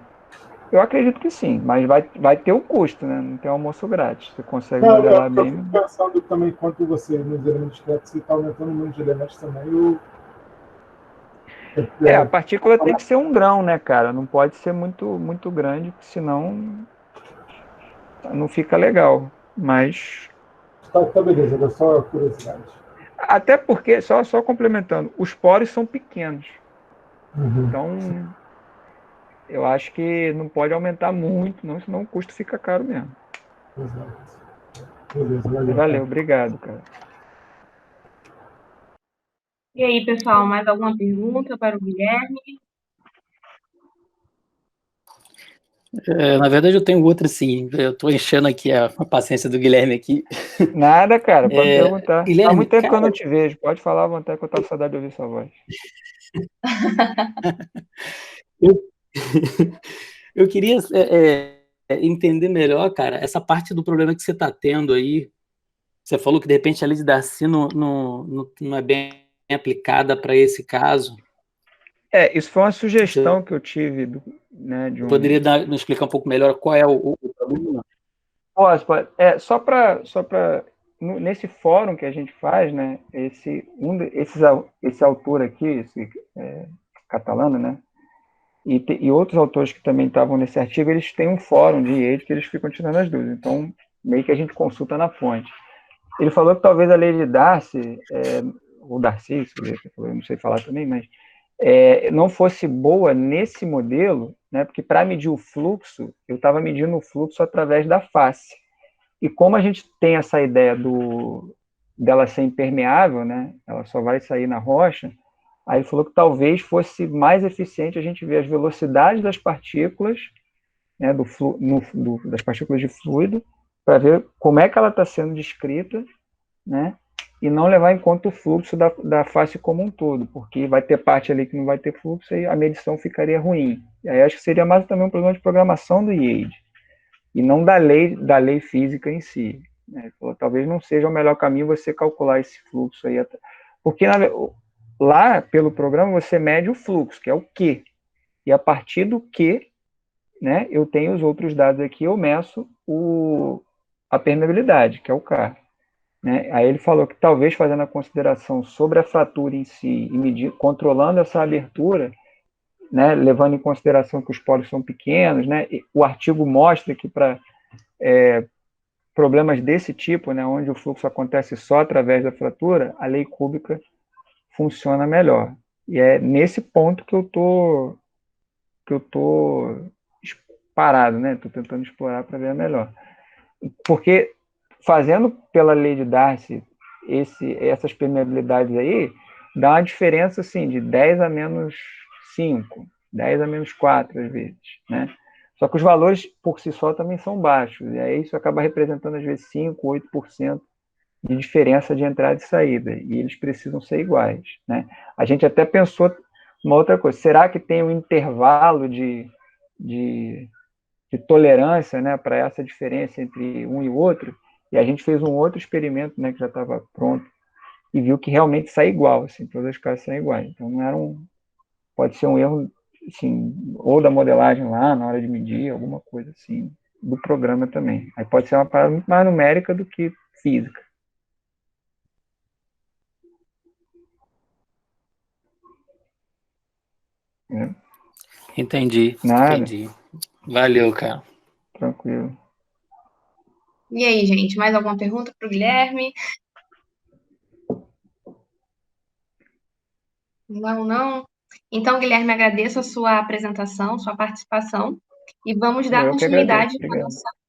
eu acredito que sim, mas vai ter um custo, né? Não tem almoço grátis. Você consegue modelar Eu bem. fico pensando também, quanto você, nos elementos créditos, você está aumentando o número de elementos também. A partícula tem que ser um grão, né, cara? Não pode ser muito, muito grande, senão não fica legal. Mas. Tá beleza, era só curiosidade. Até porque, só complementando, os poros são pequenos. Então, eu acho que não pode aumentar muito, não, senão o custo fica caro mesmo. Exato. Beleza, Valeu, obrigado, cara. E aí, pessoal, mais alguma pergunta para o Guilherme? Na verdade, eu tenho outra, sim. Eu estou enchendo aqui a paciência do Guilherme aqui. Nada, cara, pode perguntar. Guilherme, Há muito tempo cara, que eu não te vejo. Pode falar à vontade, que eu tava com saudade de ouvir sua voz. eu queria entender melhor, cara, essa parte do problema que você está tendo aí. Você falou que, de repente, a lei de Darcy não é bem aplicada para esse caso. Isso foi uma sugestão que eu tive, né, de um... Poderia me explicar um pouco melhor qual é o problema? Posso. Só para nesse fórum que a gente faz, né, esse autor aqui, esse catalano, né, e outros autores que também estavam nesse artigo, eles têm um fórum de IED que eles ficam tirando as dúvidas. Então, meio que a gente consulta na fonte. Ele falou que talvez a lei de Darcy, ou Darcy, eu não sei falar também, mas não fosse boa nesse modelo, né, porque para medir o fluxo, eu estava medindo o fluxo através da face. E como a gente tem essa ideia dela ser impermeável, né, ela só vai sair na rocha, aí ele falou que talvez fosse mais eficiente a gente ver as velocidades das partículas, né, das partículas de fluido, para ver como é que ela está sendo descrita, né, e não levar em conta o fluxo da face como um todo, porque vai ter parte ali que não vai ter fluxo e a medição ficaria ruim. E aí acho que seria mais também um problema de programação do IED, e não da lei física em si. Né? Talvez não seja o melhor caminho você calcular esse fluxo aí, porque lá pelo programa você mede o fluxo, que é o Q, e a partir do Q, né, eu tenho os outros dados aqui, eu meço a permeabilidade, que é o K. Né? Aí ele falou que talvez fazendo a consideração sobre a fratura em si e controlando essa abertura, né, levando em consideração que os poros são pequenos, né, o artigo mostra que para problemas desse tipo, né, onde o fluxo acontece só através da fratura, a lei cúbica funciona melhor. E é nesse ponto que eu tô parado, né? Estou tentando explorar para ver melhor. Porque fazendo pela lei de Darcy essas permeabilidades aí, dá uma diferença assim, de 10 a menos 5, 10 a menos 4 às vezes, né? Só que os valores por si só também são baixos, e aí isso acaba representando às vezes 5, 8% de diferença de entrada e saída, e eles precisam ser iguais, né? A gente até pensou uma outra coisa, será que tem um intervalo de de tolerância, né, para essa diferença entre um e o outro, e a gente fez um outro experimento, né, que já estava pronto, e viu que realmente sai igual, assim, todas as casas saem iguais. Então não era pode ser um erro, assim, ou da modelagem lá, na hora de medir, alguma coisa assim, do programa também. Aí pode ser uma parada muito mais numérica do que física. Né? Entendi, Nada, entendi. Valeu, cara. tranquilo. E aí, gente, mais alguma pergunta para o Guilherme? Não, não? Então, Guilherme, agradeço a sua apresentação, sua participação, e vamos dar Eu que agradeço. continuidade com a Obrigado. nossa